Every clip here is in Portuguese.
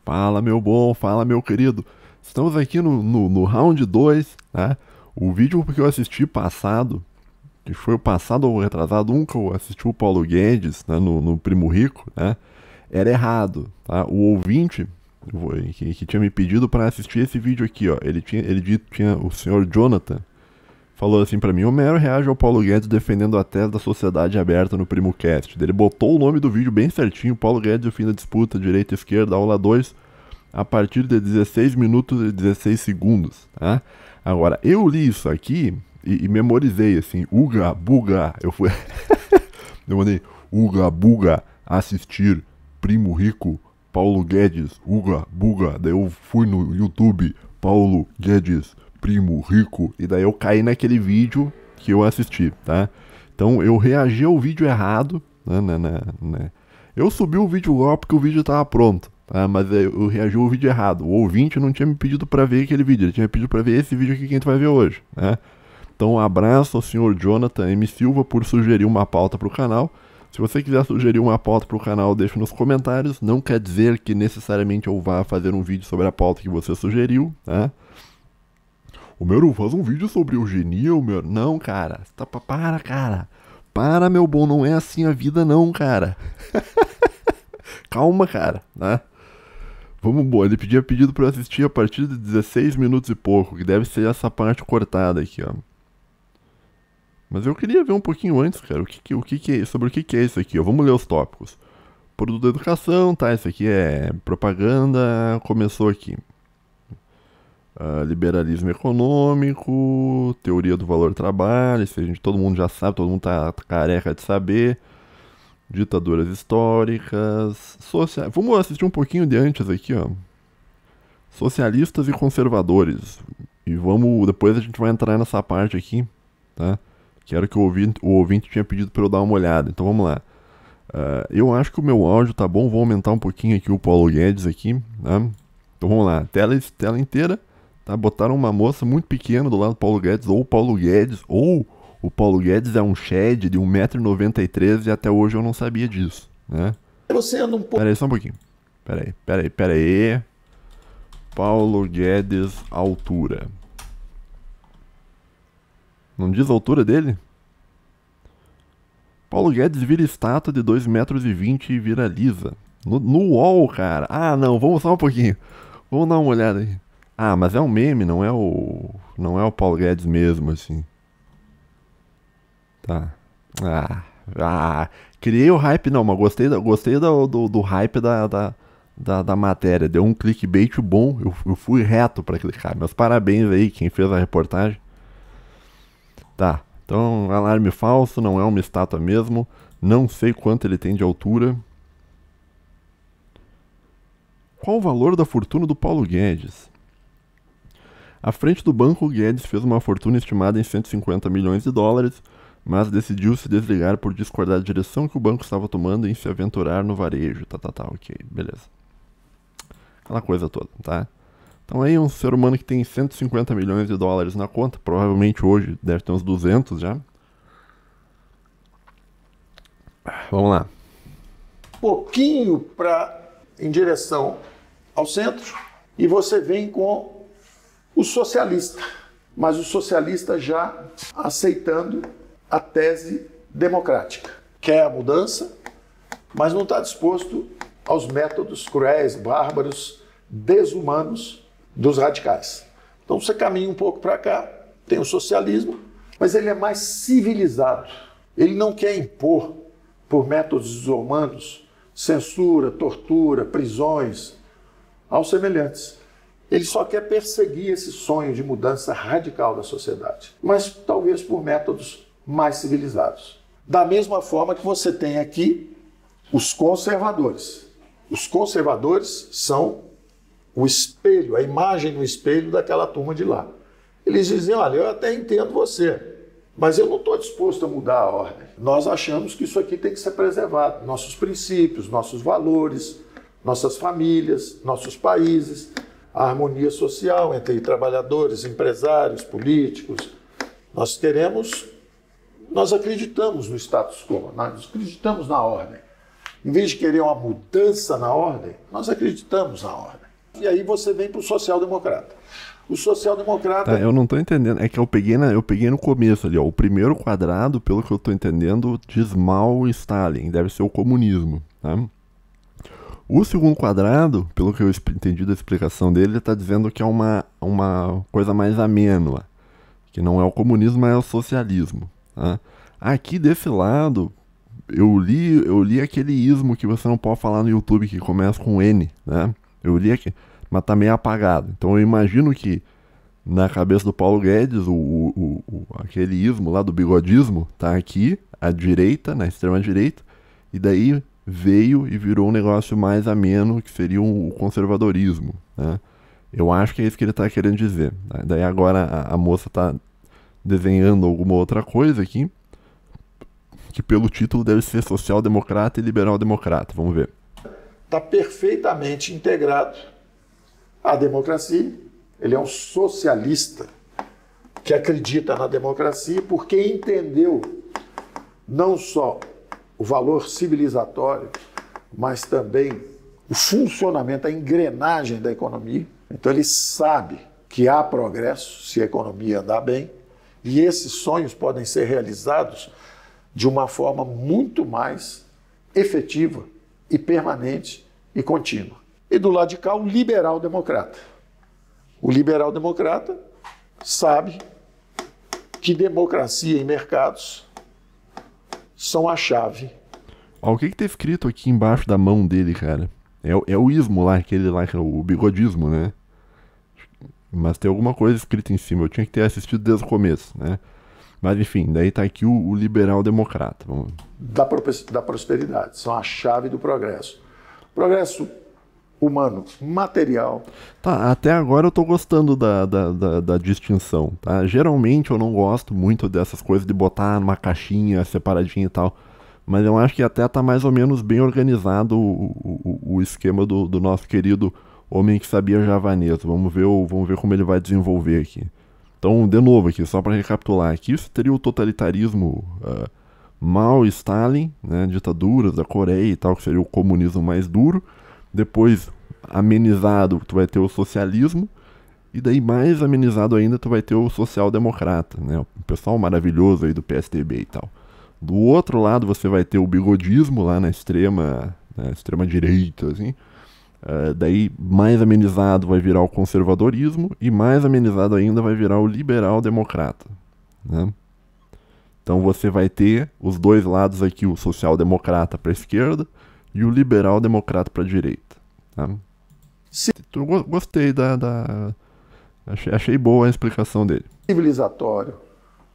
Fala, meu bom, fala, meu querido. Estamos aqui no round 2, né? O vídeo que eu assisti passado, que foi o passado ou retrasado, um que eu assisti o Paulo Guedes, né, no Primo Rico, né? Era errado, tá? O ouvinte que tinha me pedido para assistir esse vídeo aqui, ó, tinha o senhor Jonathan, falou assim pra mim: Homero reage ao Paulo Guedes defendendo a tese da sociedade aberta no PrimoCast. Ele botou o nome do vídeo bem certinho: Paulo Guedes e o fim da disputa, direita e esquerda, aula 2, a partir de 16 minutos e 16 segundos, tá? Agora, eu li isso aqui e memorizei, assim, Uga, Buga, eu fui... eu mandei, Uga, Buga, assistir, Primo Rico, Paulo Guedes, Uga, Buga, daí eu fui no YouTube, Paulo Guedes, Primo Rico, e daí eu caí naquele vídeo que eu assisti, tá? Então eu reagi ao vídeo errado, né? Eu subi o vídeo lá porque o vídeo tava pronto, tá? Mas eu reagi ao vídeo errado. O ouvinte não tinha me pedido pra ver aquele vídeo, ele tinha pedido pra ver esse vídeo aqui que a gente vai ver hoje, né? Então um abraço ao senhor Jonathan M. Silva por sugerir uma pauta pro canal. Se você quiser sugerir uma pauta pro canal, deixa nos comentários. Não quer dizer que necessariamente eu vá fazer um vídeo sobre a pauta que você sugeriu, tá? O Mero, faz um vídeo sobre eugenia, o Mero. Não, cara. Para, cara. Para, meu bom. Não é assim a vida, não, cara. Calma, cara, né? Vamos, bom. Ele tinha pedido pra eu assistir a partir de 16 minutos e pouco, que deve ser essa parte cortada aqui, ó. Mas eu queria ver um pouquinho antes, cara. Sobre o que é isso aqui, ó. Vamos ler os tópicos. Produto da educação, tá? Isso aqui é propaganda. Começou aqui. Liberalismo econômico, teoria do valor do trabalho, isso todo mundo já sabe, todo mundo tá careca de saber. Ditaduras históricas, vamos assistir um pouquinho de antes aqui, ó. Socialistas e conservadores. E depois a gente vai entrar nessa parte aqui, tá? Que era o que o ouvinte tinha pedido para eu dar uma olhada. Então vamos lá. Eu acho que o meu áudio tá bom, vou aumentar um pouquinho aqui o Paulo Guedes aqui, tá? Então vamos lá, tela inteira. Tá, botaram uma moça muito pequena do lado do Paulo Guedes, ou o Paulo Guedes é um Shed de 1,93 m e até hoje eu não sabia disso, né? Você anda um pouco... Pera aí, só um pouquinho. Pera aí. Paulo Guedes, altura. Não diz a altura dele? Paulo Guedes vira estátua de 2,20 m e viraliza. No UOL, cara. Ah, não, vamos só um pouquinho. Vamos dar uma olhada aí. Ah, mas é um meme, não é o Paulo Guedes mesmo, assim. Tá. Criei o hype, não, mas gostei do hype da matéria. Deu um clickbait bom, eu fui reto pra clicar. Meus parabéns aí, quem fez a reportagem. Tá, então, alarme falso, não é uma estátua mesmo. Não sei quanto ele tem de altura. Qual o valor da fortuna do Paulo Guedes? À frente do banco, Guedes fez uma fortuna estimada em 150 milhões de dólares, mas decidiu se desligar por discordar da direção que o banco estava tomando em se aventurar no varejo. Ok, beleza. Aquela coisa toda, tá? Então aí um ser humano que tem 150 milhões de dólares na conta, provavelmente hoje deve ter uns 200 já. Vamos lá. Pouquinho em direção ao centro e você vem com o socialista, mas o socialista já aceitando a tese democrática. Quer a mudança, mas não está disposto aos métodos cruéis, bárbaros, desumanos dos radicais. Então você caminha um pouco para cá, tem o socialismo, mas ele é mais civilizado. Ele não quer impor, por métodos desumanos, censura, tortura, prisões aos semelhantes. Ele só quer perseguir esse sonho de mudança radical da sociedade, mas talvez por métodos mais civilizados. Da mesma forma que você tem aqui os conservadores. Os conservadores são o espelho, a imagem no espelho daquela turma de lá. Eles dizem: olha, eu até entendo você, mas eu não estou disposto a mudar a ordem. Nós achamos que isso aqui tem que ser preservado. Nossos princípios, nossos valores, nossas famílias, nossos países, a harmonia social entre trabalhadores, empresários, políticos. Nós acreditamos no status quo, nós acreditamos na ordem. Em vez de querer uma mudança na ordem, nós acreditamos na ordem. E aí você vem para o social-democrata. O social-democrata... Tá, eu não tô entendendo. É que eu peguei no começo ali, ó. O primeiro quadrado, pelo que eu tô entendendo, diz Mao e Stalin. Deve ser o comunismo, tá? O segundo quadrado, pelo que eu entendi da explicação dele, ele tá dizendo que é uma coisa mais amênua. Que não é o comunismo, mas é o socialismo, tá? Aqui desse lado, eu li aquele ismo que você não pode falar no YouTube, que começa com N, né? Eu li aqui, mas tá meio apagado. Então eu imagino que na cabeça do Paulo Guedes, aquele ismo lá do bigodismo, tá aqui, à direita, na extrema direita, e daí veio e virou um negócio mais ameno, que seria o conservadorismo, né? Eu acho que é isso que ele tá querendo dizer, né? Daí agora a moça tá desenhando alguma outra coisa aqui, que pelo título deve ser social-democrata e liberal-democrata. Vamos ver. Está perfeitamente integrado à democracia. Ele é um socialista que acredita na democracia porque entendeu não só o valor civilizatório, mas também o funcionamento, a engrenagem da economia. Então ele sabe que há progresso se a economia andar bem, e esses sonhos podem ser realizados de uma forma muito mais efetiva e permanente e contínua. E do lado de cá, o liberal-democrata. O liberal-democrata sabe que democracia e mercados são a chave. Ó, o que tá escrito aqui embaixo da mão dele, cara? É o ismo lá, aquele lá, que é o bigodismo, né? Mas tem alguma coisa escrita em cima. Eu tinha que ter assistido desde o começo, né? Mas enfim, daí tá aqui o liberal-democrata. Vamos... Da prosperidade. São a chave do progresso. Progresso humano, material. Tá, até agora eu tô gostando da distinção, tá? Geralmente eu não gosto muito dessas coisas de botar numa caixinha separadinha e tal. Mas eu acho que até tá mais ou menos bem organizado o esquema do nosso querido homem que sabia javanês. Vamos ver como ele vai desenvolver aqui. Então, de novo aqui, só para recapitular. Aqui isso teria o totalitarismo Mao e Stalin, né, ditaduras da Coreia e tal, que seria o comunismo mais duro. Depois, amenizado, tu vai ter o socialismo. E daí, mais amenizado ainda, tu vai ter o social-democrata, né, o pessoal maravilhoso aí do PSDB e tal. Do outro lado, você vai ter o bigodismo lá na extrema direita, assim. Daí, mais amenizado vai virar o conservadorismo e mais amenizado ainda vai virar o liberal-democrata, né? Então você vai ter os dois lados aqui, o social-democrata para a esquerda e o liberal-democrata para a direita, tá? Gostei achei boa a explicação dele. Civilizatório,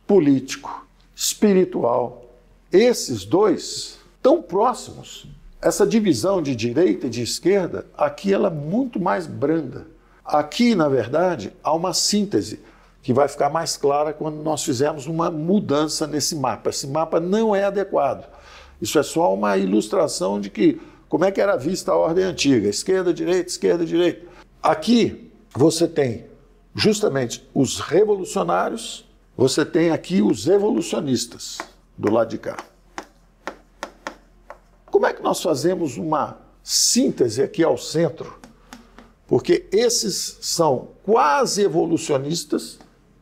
político, espiritual. Esses dois tão próximos. Essa divisão de direita e de esquerda, aqui ela é muito mais branda. Aqui, na verdade, há uma síntese que vai ficar mais clara quando nós fizermos uma mudança nesse mapa. Esse mapa não é adequado. Isso é só uma ilustração de como é que era vista a ordem antiga. Esquerda, direita. Aqui você tem justamente os revolucionários, você tem aqui os evolucionistas do lado de cá. Como é que nós fazemos uma síntese aqui ao centro? Porque esses são quase evolucionistas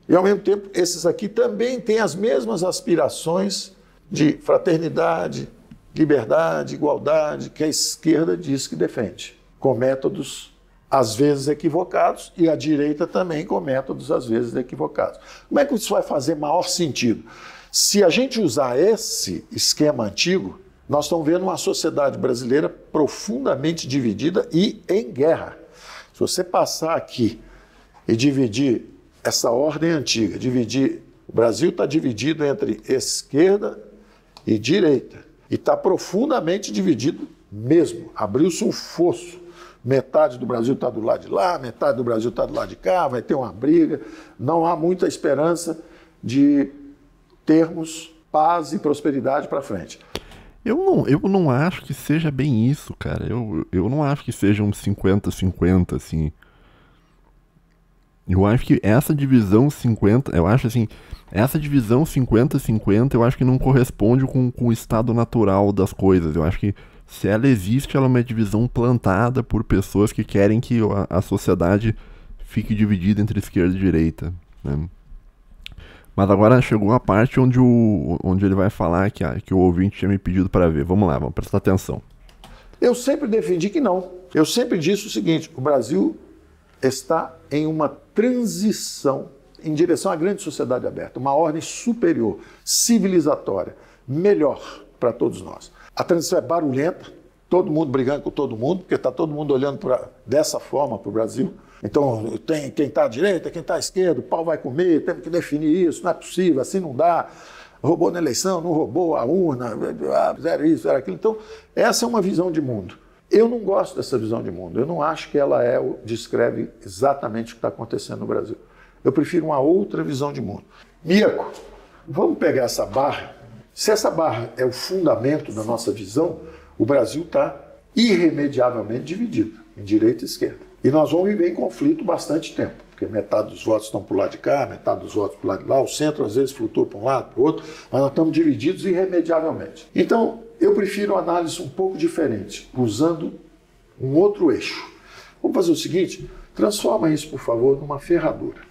e, ao mesmo tempo, esses aqui também têm as mesmas aspirações de fraternidade, liberdade, igualdade, que a esquerda diz que defende, com métodos às vezes equivocados, e a direita também com métodos às vezes equivocados. Como é que isso vai fazer maior sentido? Se a gente usar esse esquema antigo, nós estamos vendo uma sociedade brasileira profundamente dividida e em guerra. Se você passar aqui e dividir essa ordem antiga, o Brasil está dividido entre esquerda e direita. E está profundamente dividido mesmo. Abriu-se um fosso. Metade do Brasil está do lado de lá, metade do Brasil está do lado de cá, vai ter uma briga. Não há muita esperança de termos paz e prosperidade para frente. Eu não acho que seja bem isso, cara. Eu não acho que seja um 50-50, assim. Eu acho que essa divisão 50, eu acho assim, essa divisão 50-50, eu acho que não corresponde com o estado natural das coisas. Eu acho que Se ela existe, ela é uma divisão plantada por pessoas que querem que a sociedade fique dividida entre esquerda e direita, né? Mas agora chegou a parte onde ele vai falar que o ouvinte tinha me pedido para ver. Vamos lá, vamos prestar atenção. Eu sempre defendi que não. Eu sempre disse o seguinte: o Brasil está em uma transição em direção à grande sociedade aberta, uma ordem superior, civilizatória, melhor para todos nós. A transição é barulhenta, todo mundo brigando com todo mundo, porque está todo mundo olhando dessa forma para o Brasil. Então, tem quem está à direita, quem está à esquerda, o pau vai comer, temos que definir isso, não é possível, assim não dá. Roubou na eleição, não roubou a urna, fizeram isso, fizeram aquilo. Então, essa é uma visão de mundo. Eu não gosto dessa visão de mundo, eu não acho que ela descreve exatamente o que está acontecendo no Brasil. Eu prefiro uma outra visão de mundo. Mieco, vamos pegar essa barra. Se essa barra é o fundamento da nossa visão, o Brasil está irremediavelmente dividido em direita e esquerda. E nós vamos viver em conflito bastante tempo, porque metade dos votos estão para o lado de cá, metade dos votos para o lado de lá, o centro às vezes flutua para um lado, para o outro, mas nós estamos divididos irremediavelmente. Então, eu prefiro uma análise um pouco diferente, usando um outro eixo. Vamos fazer o seguinte, transforma isso, por favor, numa ferradura.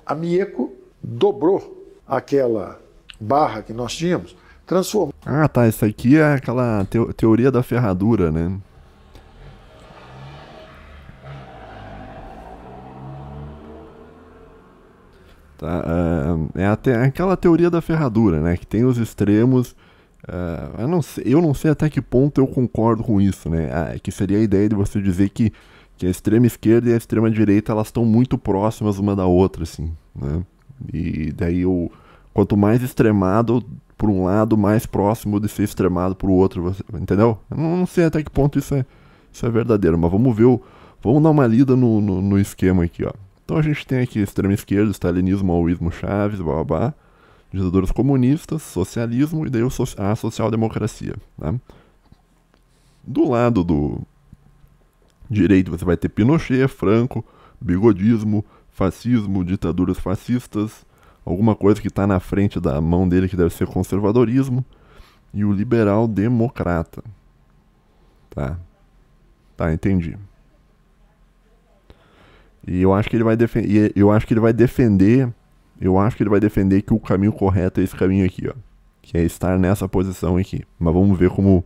A Mieco dobrou aquela barra que nós tínhamos, transformou. Ah, tá, isso aqui é aquela teoria da ferradura, né? Tá, é aquela teoria da ferradura, né? Que tem os extremos. Eu não sei até que ponto eu concordo com isso, né? Que seria a ideia de você dizer que a extrema esquerda e a extrema direita elas estão muito próximas uma da outra, assim, né? E daí quanto mais extremado por um lado, mais próximo de ser extremado por outro, você, entendeu? Eu não sei até que ponto isso é verdadeiro, mas vamos ver, vamos dar uma lida no esquema aqui, ó. Então a gente tem aqui extrema esquerda, stalinismo, maoísmo, Chaves, babá, ditaduras comunistas, socialismo e daí a social-democracia, tá? Do lado do direito você vai ter Pinochet, Franco, bigodismo, fascismo, ditaduras fascistas, alguma coisa que está na frente da mão dele que deve ser conservadorismo, e o liberal democrata. Tá, entendi. E eu acho que ele vai defender que o caminho correto é esse caminho aqui, ó, que é estar nessa posição aqui. Mas vamos ver como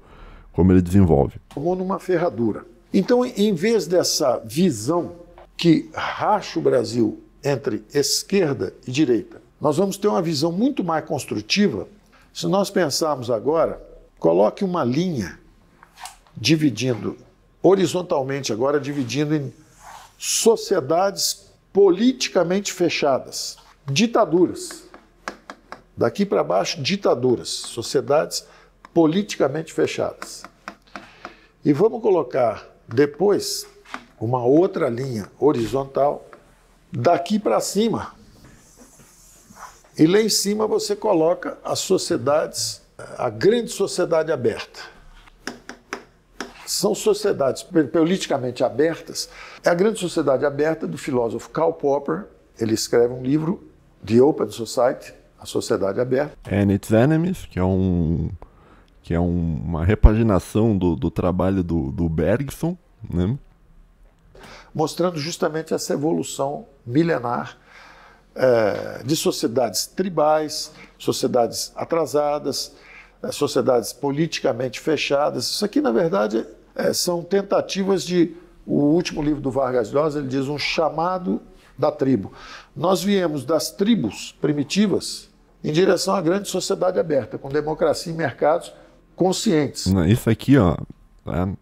ele desenvolve. Ou numa ferradura. Então, em vez dessa visão que racha o Brasil entre esquerda e direita, nós vamos ter uma visão muito mais construtiva. Se nós pensarmos agora, coloque uma linha dividindo, horizontalmente agora, dividindo em sociedades politicamente fechadas, ditaduras. Daqui para baixo, ditaduras, sociedades politicamente fechadas. E vamos colocar depois uma outra linha horizontal daqui para cima. E lá em cima você coloca as sociedades, a grande sociedade aberta. São sociedades politicamente abertas. É a grande sociedade aberta do filósofo Karl Popper. Ele escreve um livro, The Open Society, a sociedade aberta. And Its Enemies, que é uma repaginação do trabalho do Bergson, né? Mostrando justamente essa evolução milenar de sociedades tribais, sociedades atrasadas, sociedades politicamente fechadas. Isso aqui, na verdade, são tentativas de... O último livro do Vargas Llosa, ele diz um chamado da tribo. Nós viemos das tribos primitivas em direção à grande sociedade aberta, com democracia e mercados conscientes. Isso aqui, ó,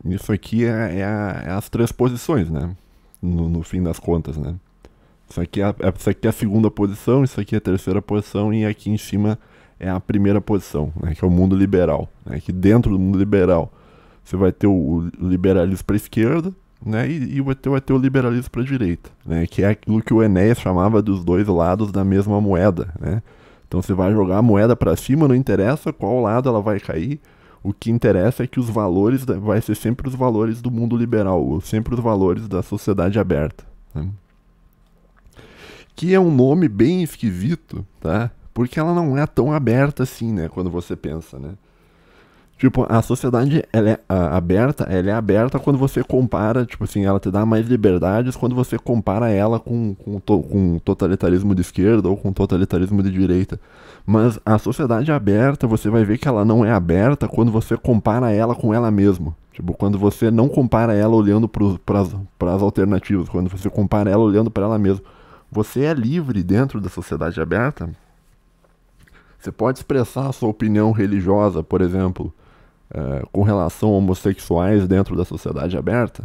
isso aqui é as três posições, né? No fim das contas, né? Isso aqui é a segunda posição, isso aqui é a terceira posição e aqui em cima é a primeira posição, né? Que é o mundo liberal, né? Que dentro do mundo liberal você vai ter o liberalismo para a esquerda, né? E vai ter o liberalismo para a direita, né? Que é aquilo que o Enéas chamava dos dois lados da mesma moeda, né? Então você vai jogar a moeda para cima, não interessa qual lado ela vai cair. O que interessa é que os valores vai ser sempre os valores do mundo liberal, sempre os valores da sociedade aberta, né? Que é um nome bem esquisito, tá? Porque ela não é tão aberta assim, né? Quando você pensa, né? Tipo, a sociedade ela é aberta quando você compara, tipo assim, ela te dá mais liberdades quando você compara ela com totalitarismo de esquerda ou com totalitarismo de direita. Mas a sociedade aberta, você vai ver que ela não é aberta quando você compara ela com ela mesma. Tipo, quando você não compara ela olhando para as alternativas, quando você compara ela olhando para ela mesma. Você é livre dentro da sociedade aberta. Você pode expressar a sua opinião religiosa, por exemplo, com relação a homossexuais dentro da sociedade aberta?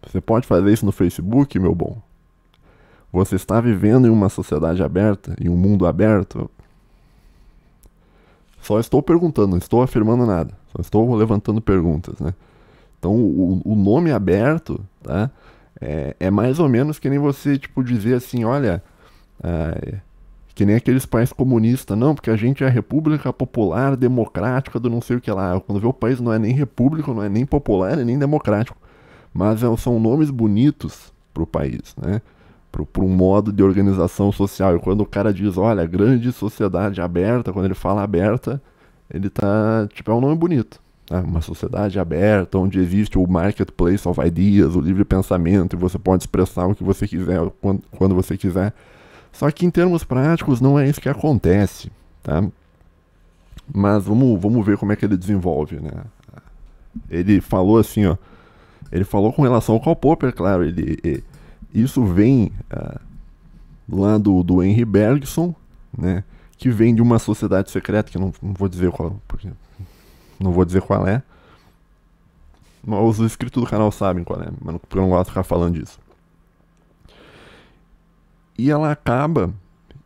Você pode fazer isso no Facebook, meu bom? Você está vivendo em uma sociedade aberta, em um mundo aberto? Só estou perguntando, não estou afirmando nada. Só estou levantando perguntas, né? Então, o nome aberto, tá? É mais ou menos que nem você, tipo, dizer assim, olha, que nem aqueles países comunistas, não, porque a gente é a República Popular Democrática do não sei o que lá. Quando vê o país não é nem república, não é nem popular, nem democrático. Mas são nomes bonitos pro país, né? Para um modo de organização social. E quando o cara diz, olha, grande sociedade aberta, quando ele fala aberta, ele tá, tipo, é um nome bonito. Né? Uma sociedade aberta, onde existe o marketplace of ideas, o livre pensamento, e você pode expressar o que você quiser, quando você quiser. Só que em termos práticos não é isso que acontece, tá? Mas vamos ver como é que ele desenvolve, né? Ele falou assim, ó. Ele falou com relação ao Karl Popper, claro, isso vem lá do Henry Bergson, né? Que vem de uma sociedade secreta, que não vou dizer qual, porque não vou dizer qual é. Mas os inscritos do canal sabem qual é, mas eu não gosto de ficar falando disso. E ela acaba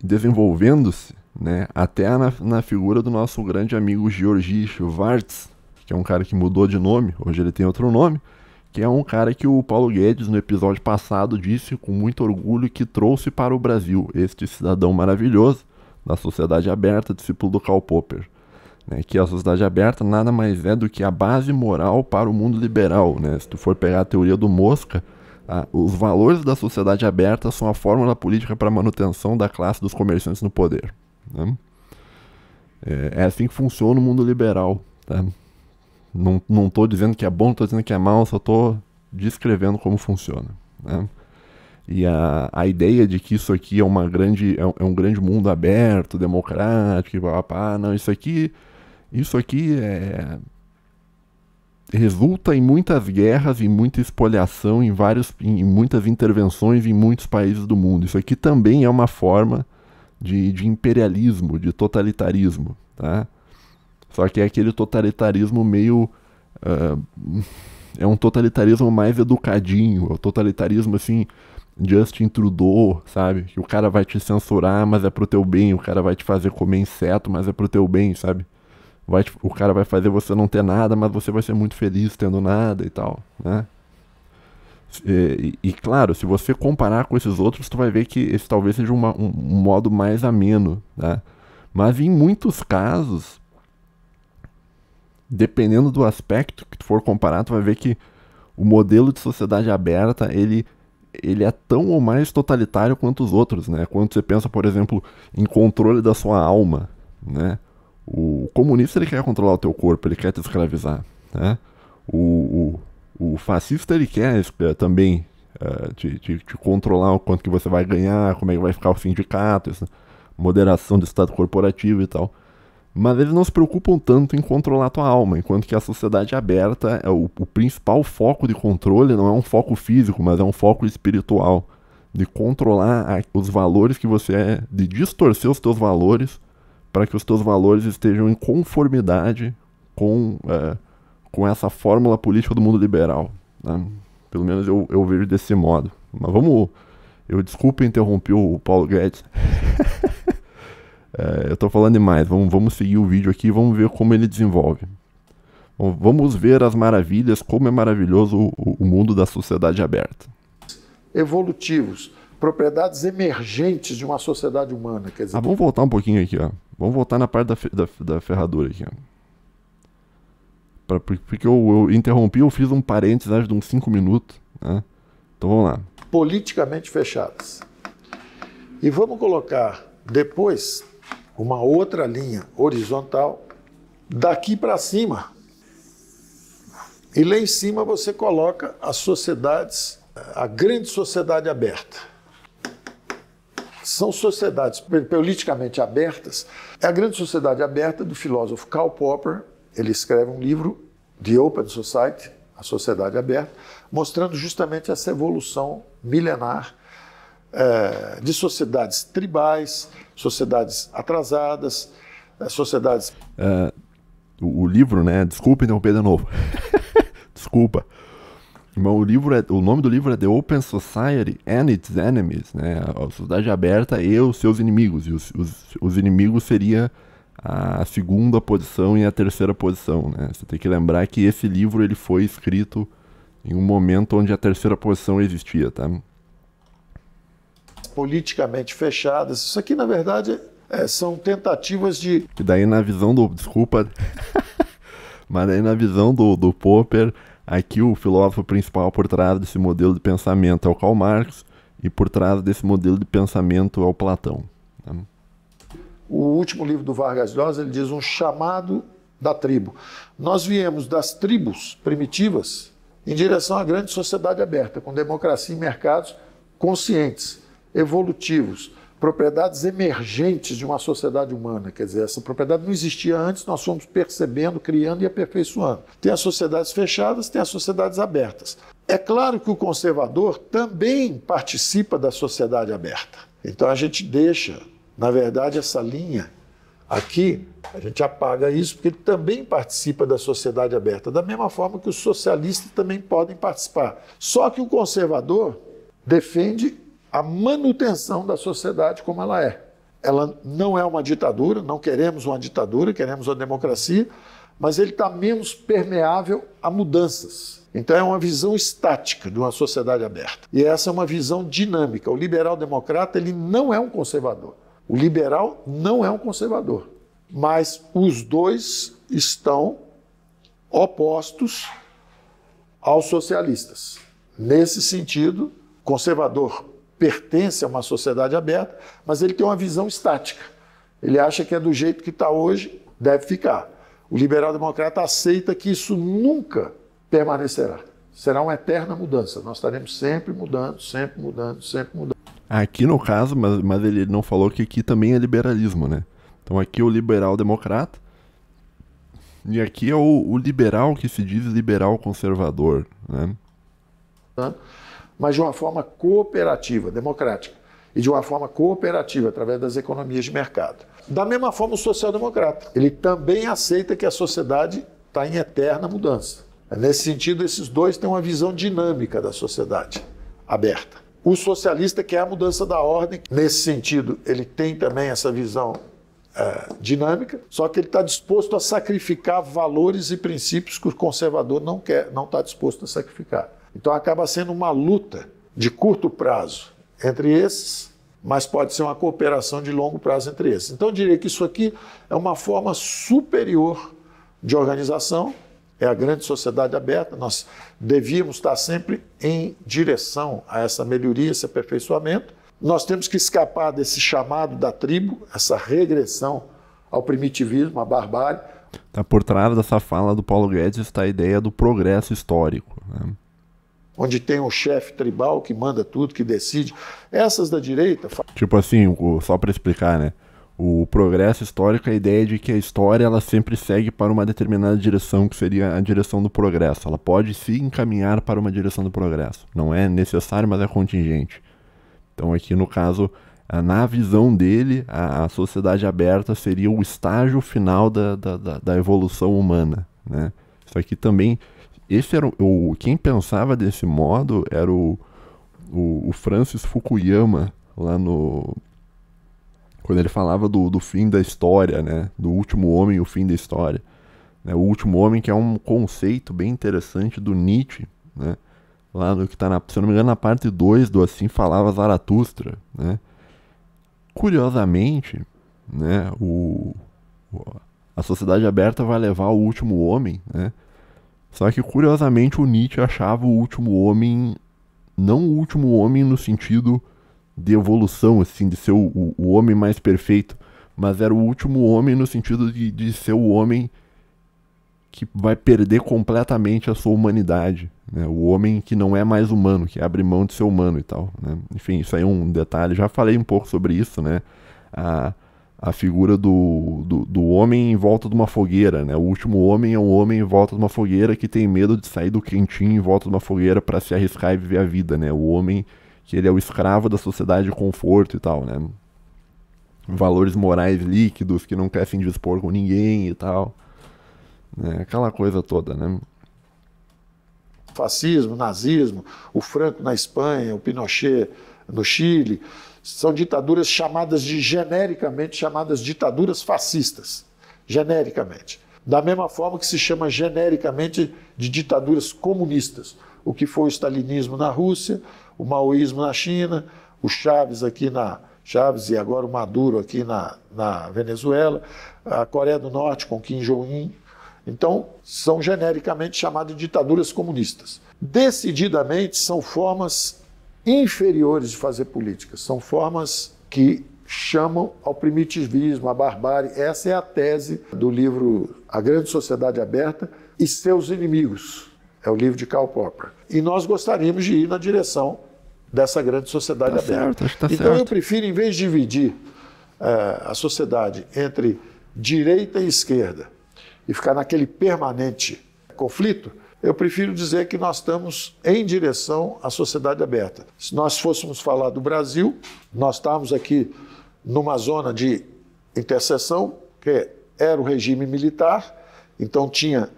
desenvolvendo-se, né, até na figura do nosso grande amigo Georgi Schwartz, que é um cara que mudou de nome, hoje ele tem outro nome, que é um cara que o Paulo Guedes, no episódio passado, disse com muito orgulho que trouxe para o Brasil este cidadão maravilhoso da sociedade aberta, discípulo do Karl Popper. Né, que a sociedade aberta nada mais é do que a base moral para o mundo liberal. Né? Se tu for pegar a teoria do Mosca, os valores da sociedade aberta são a fórmula política para a manutenção da classe dos comerciantes no poder. Né? É assim que funciona o mundo liberal. Tá? Não estou dizendo que é bom, não estou dizendo que é mal, só estou descrevendo como funciona. Né? E a ideia de que isso aqui é um grande mundo aberto, democrático, não, isso aqui resulta em muitas guerras, em muita espoliação, em muitas intervenções em muitos países do mundo. Isso aqui também é uma forma de imperialismo, de totalitarismo, tá? Só que é aquele totalitarismo meio... é um totalitarismo mais educadinho, é um totalitarismo assim, Justin Trudeau, sabe? Que o cara vai te censurar, mas é pro teu bem, o cara vai te fazer comer inseto, mas é pro teu bem, sabe? O cara vai fazer você não ter nada, mas você vai ser muito feliz tendo nada e tal, né? E claro, se você comparar com esses outros, tu vai ver que esse talvez seja um modo mais ameno, né? Mas em muitos casos, dependendo do aspecto que tu for comparar, tu vai ver que o modelo de sociedade aberta, ele é tão ou mais totalitário quanto os outros, né? Quando você pensa, por exemplo, em controle da sua alma, né? O comunista, ele quer controlar o teu corpo, ele quer te escravizar, né? O fascista, ele quer também te controlar o quanto que você vai ganhar, como é que vai ficar o sindicato, essa moderação do estado corporativo e tal. Mas eles não se preocupam tanto em controlar a tua alma, enquanto que a sociedade aberta, o principal foco de controle não é um foco físico, mas é um foco espiritual, de controlar os valores que você é, de distorcer os teus valores, para que os teus valores estejam em conformidade com essa fórmula política do mundo liberal. Né? Pelo menos eu vejo desse modo. Mas desculpe interromper o Paulo Guedes. Eu tô falando demais, vamos seguir o vídeo aqui e vamos ver como ele desenvolve. Bom, vamos ver as maravilhas, como é maravilhoso o mundo da sociedade aberta. Evolutivos, propriedades emergentes de uma sociedade humana. Quer dizer... vamos voltar um pouquinho aqui, ó. Vamos voltar na parte da ferradura aqui, ó. Porque eu interrompi, eu fiz um parênteses, acho de uns 5 minutos. Né? Então vamos lá. Politicamente fechadas. E vamos colocar depois uma outra linha horizontal daqui para cima. E lá em cima você coloca as sociedades, a grande sociedade aberta. São sociedades politicamente abertas. É a grande sociedade aberta do filósofo Karl Popper. Ele escreve um livro, The Open Society, a sociedade aberta, mostrando justamente essa evolução milenar de sociedades tribais, sociedades atrasadas, sociedades... O livro, né? Desculpa interromper de novo. Desculpa. Mas o nome do livro é The Open Society and Its Enemies, né? A sociedade aberta e os seus inimigos. E os inimigos seria a segunda posição e a terceira posição, né? Você tem que lembrar que esse livro ele foi escrito em um momento onde a terceira posição existia, tá? Politicamente fechadas. Isso aqui, na verdade, são tentativas de... E daí na visão do... Desculpa. Mas daí na visão do Popper, aqui o filósofo principal por trás desse modelo de pensamento é o Karl Marx e por trás desse modelo de pensamento é o Platão. Tá? O último livro do Vargas Llosa, ele diz um chamado da tribo. Nós viemos das tribos primitivas em direção à grande sociedade aberta, com democracia e mercados conscientes, evolutivos, propriedades emergentes de uma sociedade humana. Quer dizer, essa propriedade não existia antes, nós fomos percebendo, criando e aperfeiçoando. Tem as sociedades fechadas, tem as sociedades abertas. É claro que o conservador também participa da sociedade aberta. Então a gente deixa, na verdade, essa linha aqui, a gente apaga isso, porque ele também participa da sociedade aberta, da mesma forma que os socialistas também podem participar. Só que o conservador defende a manutenção da sociedade como ela é. Ela não é uma ditadura, não queremos uma ditadura, queremos uma democracia, mas ele está menos permeável a mudanças. Então é uma visão estática de uma sociedade aberta. E essa é uma visão dinâmica. O liberal-democrata, ele não é um conservador. O liberal não é um conservador. Mas os dois estão opostos aos socialistas. Nesse sentido, conservador pertence a uma sociedade aberta, mas ele tem uma visão estática. Ele acha que é do jeito que está hoje, deve ficar. O liberal-democrata aceita que isso nunca permanecerá. Será uma eterna mudança. Nós estaremos sempre mudando, sempre mudando, sempre mudando. Aqui no caso, mas ele não falou que aqui também é liberalismo, né? Então aqui é o liberal-democrata e aqui é o liberal que se diz liberal conservador, né? Mas de uma forma cooperativa, democrática, e de uma forma cooperativa, através das economias de mercado. Da mesma forma, o social-democrata, ele também aceita que a sociedade está em eterna mudança. Nesse sentido, esses dois têm uma visão dinâmica da sociedade aberta. O socialista quer a mudança da ordem, nesse sentido, ele tem também essa visão dinâmica, só que ele está disposto a sacrificar valores e princípios que o conservador não está disposto a sacrificar. Então acaba sendo uma luta de curto prazo entre esses, mas pode ser uma cooperação de longo prazo entre esses. Então eu diria que isso aqui é uma forma superior de organização, é a grande sociedade aberta. Nós devíamos estar sempre em direção a essa melhoria, esse aperfeiçoamento. Nós temos que escapar desse chamado da tribo, essa regressão ao primitivismo, à barbárie. Tá por trás dessa fala do Paulo Guedes está a ideia do progresso histórico, né? Onde tem um chefe tribal que manda tudo, que decide. Essas da direita... Tipo assim, só para explicar, né? O progresso histórico é a ideia de que a história ela sempre segue para uma determinada direção, que seria a direção do progresso. Ela pode se encaminhar para uma direção do progresso. Não é necessário, mas é contingente. Então aqui no caso, na visão dele, a sociedade aberta seria o estágio final da evolução humana, né? Isso aqui também... Esse era quem pensava desse modo era o Francis Fukuyama, lá quando ele falava do fim da história, né? Do último homem e o fim da história. Né? O último homem, que é um conceito bem interessante do Nietzsche, né? Lá no que está, se eu não me engano, na parte 2 do Assim Falava Zaratustra, né? Curiosamente, né? A sociedade aberta vai levar o último homem, né? Só que, curiosamente, o Nietzsche achava o último homem, não o último homem no sentido de evolução, assim, de ser o homem mais perfeito, mas era o último homem no sentido de ser o homem que vai perder completamente a sua humanidade, né? O homem que não é mais humano, que abre mão de ser humano e tal, né? Enfim, isso aí é um detalhe, já falei um pouco sobre isso, né? A figura do homem em volta de uma fogueira, né? O último homem é um homem em volta de uma fogueira que tem medo de sair do quentinho em volta de uma fogueira para se arriscar e viver a vida, né? O homem que ele é o escravo da sociedade de conforto e tal, né? Valores morais líquidos que não quer se indispor com ninguém e tal. Aquela coisa toda, né? Fascismo, nazismo, o Franco na Espanha, o Pinochet no Chile, são ditaduras genericamente chamadas ditaduras fascistas, genericamente. Da mesma forma que se chama genericamente de ditaduras comunistas, o que foi o stalinismo na Rússia, o maoísmo na China, o Chaves e agora o Maduro aqui na Venezuela, a Coreia do Norte com Kim Jong-un. Então, são genericamente chamadas de ditaduras comunistas. Decididamente, são formas inferiores de fazer política, são formas que chamam ao primitivismo, à barbárie. Essa é a tese do livro A Grande Sociedade Aberta e Seus Inimigos, é o livro de Karl Popper. E nós gostaríamos de ir na direção dessa grande sociedade aberta. Certo, tá então certo. Eu prefiro, em vez de dividir a sociedade entre direita e esquerda, e ficar naquele permanente conflito, eu prefiro dizer que nós estamos em direção à sociedade aberta. Se nós fôssemos falar do Brasil, nós estávamos aqui numa zona de interseção, que era o regime militar, então tinha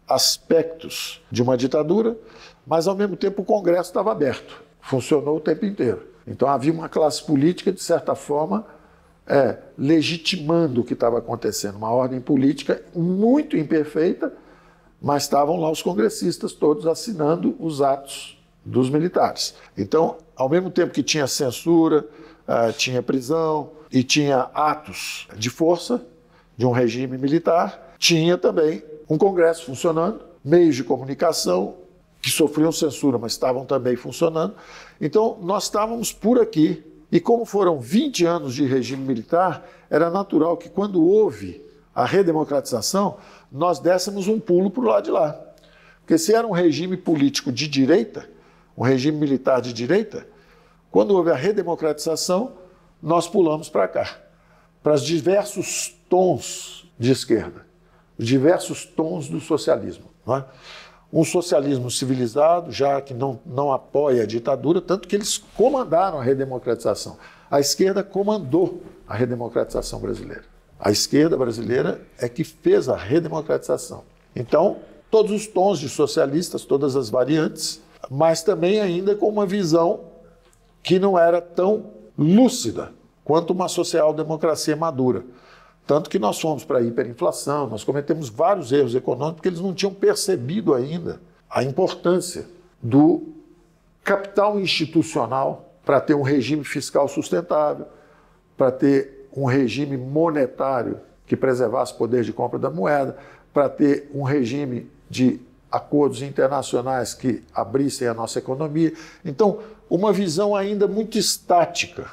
aspectos de uma ditadura, mas ao mesmo tempo o Congresso estava aberto, funcionou o tempo inteiro. Então havia uma classe política, de certa forma, legitimando o que estava acontecendo, uma ordem política muito imperfeita, mas estavam lá os congressistas todos assinando os atos dos militares. Então, ao mesmo tempo que tinha censura, tinha prisão e tinha atos de força de um regime militar, tinha também um Congresso funcionando, meios de comunicação que sofriam censura, mas estavam também funcionando. Então, nós estávamos por aqui. E como foram 20 anos de regime militar, era natural que quando houve a redemocratização, nós dessemos um pulo para o lado de lá. Porque se era um regime político de direita, um regime militar de direita, quando houve a redemocratização, nós pulamos para cá, para os diversos tons de esquerda, os diversos tons do socialismo. Não é? Um socialismo civilizado, já que não apoia a ditadura, tanto que eles comandaram a redemocratização. A esquerda comandou a redemocratização brasileira. A esquerda brasileira é que fez a redemocratização. Então, todos os tons de socialistas, todas as variantes, mas também ainda com uma visão que não era tão lúcida quanto uma social-democracia madura. Tanto que nós fomos para a hiperinflação, nós cometemos vários erros econômicos porque eles não tinham percebido ainda a importância do capital institucional para ter um regime fiscal sustentável, para ter um regime monetário que preservasse o poder de compra da moeda, para ter um regime de acordos internacionais que abrissem a nossa economia. Então, uma visão ainda muito estática,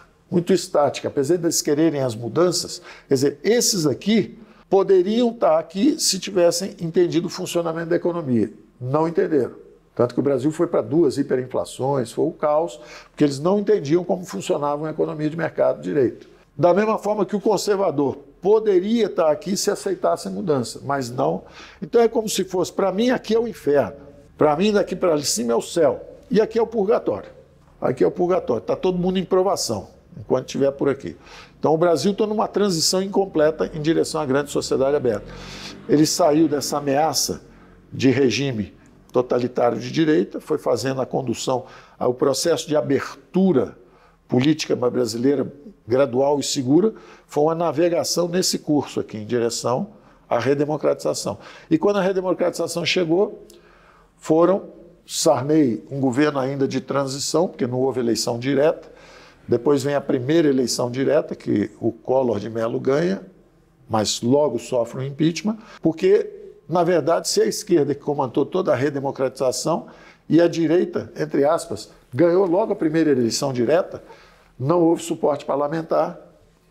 apesar deles quererem as mudanças. Quer dizer, esses aqui poderiam estar aqui se tivessem entendido o funcionamento da economia. Não entenderam. Tanto que o Brasil foi para 2 hiperinflações, foi o caos, porque eles não entendiam como funcionava uma economia de mercado direito. Da mesma forma que o conservador poderia estar aqui se aceitasse a mudança, mas não. Então é como se fosse, para mim aqui é o inferno, para mim daqui para cima é o céu, e aqui é o purgatório. Aqui é o purgatório, está todo mundo em provação, enquanto estiver por aqui. Então o Brasil está numa transição incompleta em direção à grande sociedade aberta. Ele saiu dessa ameaça de regime totalitário de direita, foi fazendo a condução ao processo de abertura política brasileira gradual e segura, foi uma navegação nesse curso aqui, em direção à redemocratização. E quando a redemocratização chegou, foram Sarney, um governo ainda de transição, porque não houve eleição direta, depois vem a primeira eleição direta, que o Collor de Mello ganha, mas logo sofre um impeachment, porque, na verdade, se a esquerda que comandou toda a redemocratização e a direita, entre aspas, ganhou logo a primeira eleição direta, não houve suporte parlamentar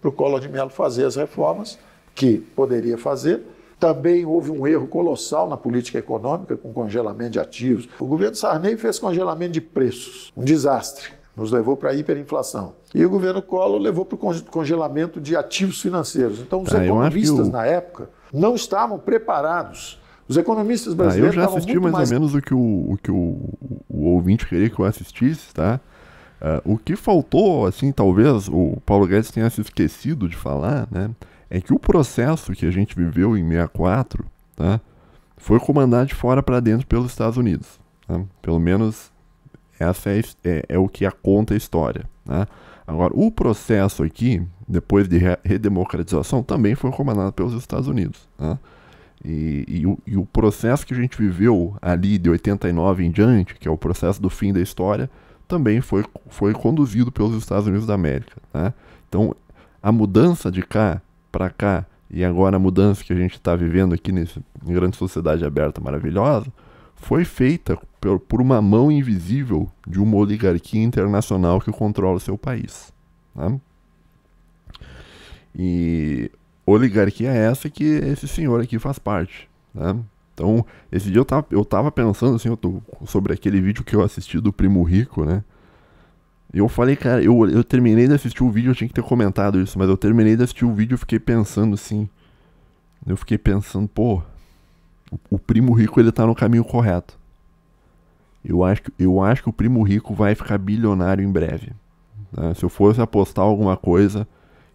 para o Collor de Mello fazer as reformas que poderia fazer. Também houve um erro colossal na política econômica com congelamento de ativos. O governo Sarney fez congelamento de preços, um desastre, nos levou para a hiperinflação. E o governo Collor levou para o congelamento de ativos financeiros. Então os economistas na época não estavam preparados. Os economistas brasileiros estavam muito mais... Eu já assisti mais ou menos o que o ouvinte queria que eu assistisse, tá? O que faltou, assim, talvez o Paulo Guedes tenha se esquecido de falar, né? É que o processo que a gente viveu em 64, tá, foi comandado de fora para dentro pelos Estados Unidos. Tá? Pelo menos essa é o que conta a história. Tá? Agora, o processo aqui, depois de redemocratização, também foi comandado pelos Estados Unidos. Tá? E o processo que a gente viveu ali de 89 em diante, que é o processo do fim da história, também foi conduzido pelos Estados Unidos da América. Tá? Então, a mudança de cá para cá, e agora a mudança que a gente está vivendo aqui nessa grande sociedade aberta maravilhosa, foi feita por uma mão invisível de uma oligarquia internacional que controla o seu país. Tá? E oligarquia é essa que esse senhor aqui faz parte. Tá? Então, esse dia eu tava pensando assim, sobre aquele vídeo que eu assisti do Primo Rico, né? E eu falei, cara, eu terminei de assistir o vídeo, eu tinha que ter comentado isso, mas eu terminei de assistir o vídeo e fiquei pensando assim. Eu fiquei pensando, pô, o Primo Rico ele tá no caminho correto. Eu acho que o Primo Rico vai ficar bilionário em breve. Né? Se eu fosse apostar alguma coisa,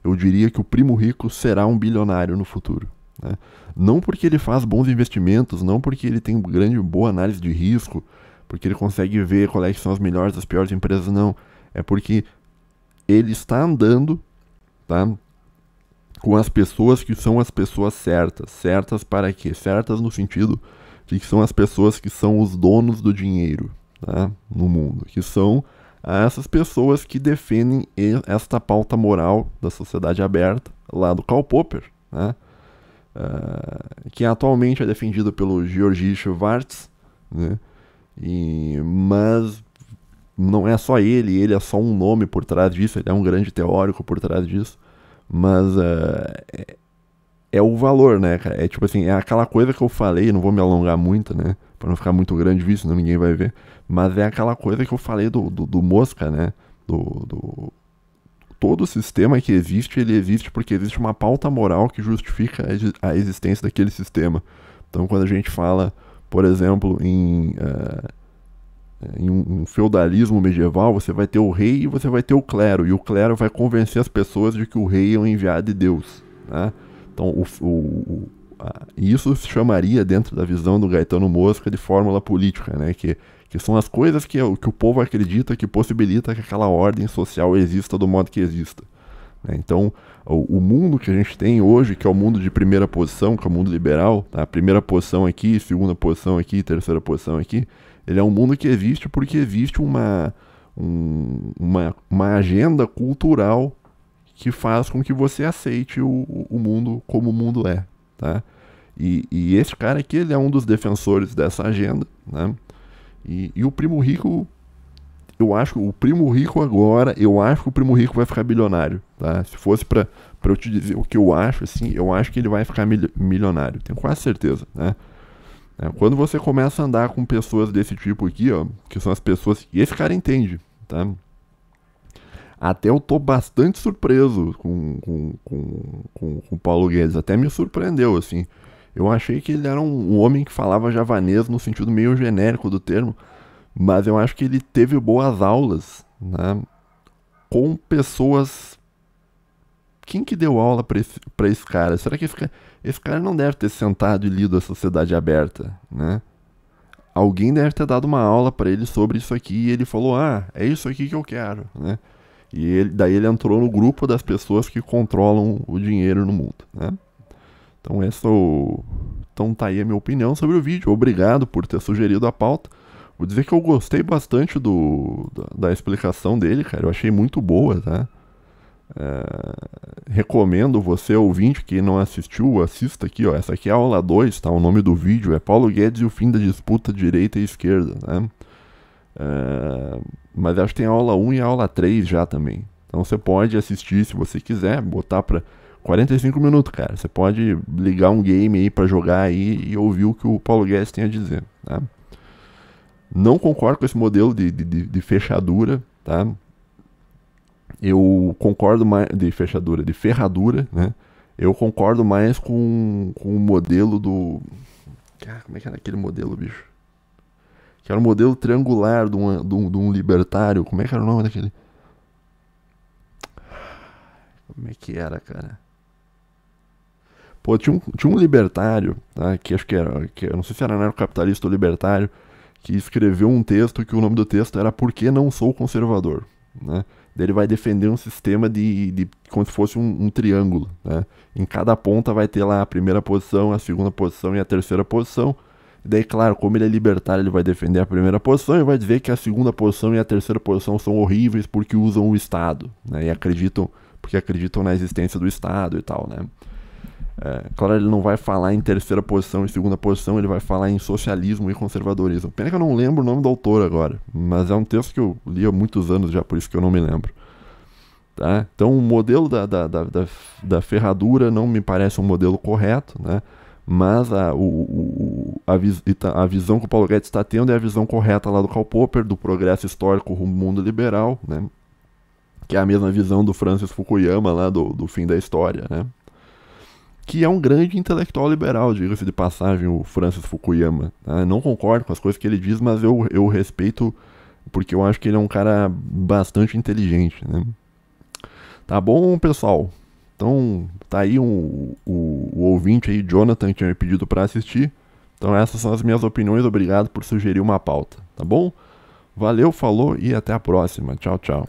eu diria que o Primo Rico será um bilionário no futuro. Né? Não porque ele faz bons investimentos, não porque ele tem boa análise de risco, porque ele consegue ver quais são as melhores, as piores empresas, não. É porque ele está andando, tá, com as pessoas que são as pessoas certas. Certas para quê? Certas no sentido de que são as pessoas que são os donos do dinheiro, tá, no mundo. Que são essas pessoas que defendem esta pauta moral da sociedade aberta, lá do Karl Popper, né, que atualmente é defendida pelo Georgi Schwartz, né, mas não é só ele é só um nome por trás disso, ele é um grande teórico por trás disso, mas é o valor, né, cara? É tipo assim, é aquela coisa que eu falei, não vou me alongar muito, né, pra não ficar muito grande vídeo, senão ninguém vai ver, mas é aquela coisa que eu falei do Mosca, né, todo o sistema que existe, ele existe porque existe uma pauta moral que justifica a existência daquele sistema. Então, quando a gente fala, por exemplo, em um feudalismo medieval, você vai ter o rei e você vai ter o clero, e o clero vai convencer as pessoas de que o rei é um enviado de Deus, né? Então isso se chamaria, dentro da visão do Gaetano Mosca, de fórmula política, né? Que são as coisas que o povo acredita que possibilita que aquela ordem social exista do modo que exista, né? Então o mundo que a gente tem hoje, que é o mundo de primeira posição, que é o mundo liberal, tá? Primeira posição aqui, segunda posição aqui, terceira posição aqui, ele é um mundo que existe porque existe uma agenda cultural que faz com que você aceite o mundo como o mundo é, tá? E esse cara aqui, ele é um dos defensores dessa agenda, né? E o Primo Rico, eu acho que o Primo Rico vai ficar bilionário, tá? Se fosse pra eu te dizer o que eu acho, assim, eu acho que ele vai ficar milionário, tenho quase certeza, né? Quando você começa a andar com pessoas desse tipo aqui, ó, que são as pessoas... E esse cara entende, tá? Até eu tô bastante surpreso com o Paulo Guedes. Até me surpreendeu, assim. Eu achei que ele era um homem que falava javanês no sentido meio genérico do termo. Mas eu acho que ele teve boas aulas, né, com pessoas... Quem que deu aula pra esse cara? Será que esse cara não deve ter sentado e lido A Sociedade Aberta, né? Alguém deve ter dado uma aula pra ele sobre isso aqui e ele falou, é isso aqui que eu quero, né? E daí ele entrou no grupo das pessoas que controlam o dinheiro no mundo, né? Então tá aí a minha opinião sobre o vídeo. Obrigado por ter sugerido a pauta. Vou dizer que eu gostei bastante da explicação dele, cara. Eu achei muito boa, tá? Recomendo você, ouvinte, que não assistiu, assista aqui, ó. Essa aqui é a aula 2, tá? O nome do vídeo é Paulo Guedes e o fim da disputa direita e esquerda, né? Mas acho que tem a aula 1 e a aula 3 já também. Então você pode assistir se você quiser, botar pra 45 minutos, cara. Você pode ligar um game aí pra jogar aí e ouvir o que o Paulo Guedes tem a dizer, tá? Não concordo com esse modelo de fechadura, tá? Eu concordo mais... De fechadura, de ferradura, né? Eu concordo mais com o modelo do... Ah, como é que era aquele modelo, bicho? Que era um modelo triangular de um libertário. Como é que era o nome daquele? Como é que era, cara? Pô, tinha um libertário, tá? Que acho que era... Que, eu não sei se era anarcocapitalista ou libertário, que escreveu um texto que o nome do texto era Por que não sou conservador, né? Daí ele vai defender um sistema de como se fosse um triângulo, né? Em cada ponta vai ter lá a primeira posição, a segunda posição e a terceira posição. E daí, claro, como ele é libertário, ele vai defender a primeira posição e vai dizer que a segunda posição e a terceira posição são horríveis porque usam o Estado, né? E acreditam na existência do Estado e tal, né? Claro, ele não vai falar em terceira posição e segunda posição, ele vai falar em socialismo e conservadorismo. Pena que eu não lembro o nome do autor agora, mas é um texto que eu li há muitos anos já, por isso que eu não me lembro. Tá? Então o modelo da ferradura não me parece um modelo correto, né? Mas a visão que o Paulo Guedes está tendo é a visão correta lá do Karl Popper, do progresso histórico rumo ao mundo liberal, né? Que é a mesma visão do Francis Fukuyama lá do fim da história, né? Que é um grande intelectual liberal, diga-se de passagem, o Francis Fukuyama. Tá? Não concordo com as coisas que ele diz, mas eu respeito porque eu acho que ele é um cara bastante inteligente, né? Tá bom, pessoal? Então, tá aí o ouvinte aí, Jonathan, que tinha me pedido para assistir. Então essas são as minhas opiniões, obrigado por sugerir uma pauta, tá bom? Valeu, falou e até a próxima. Tchau, tchau.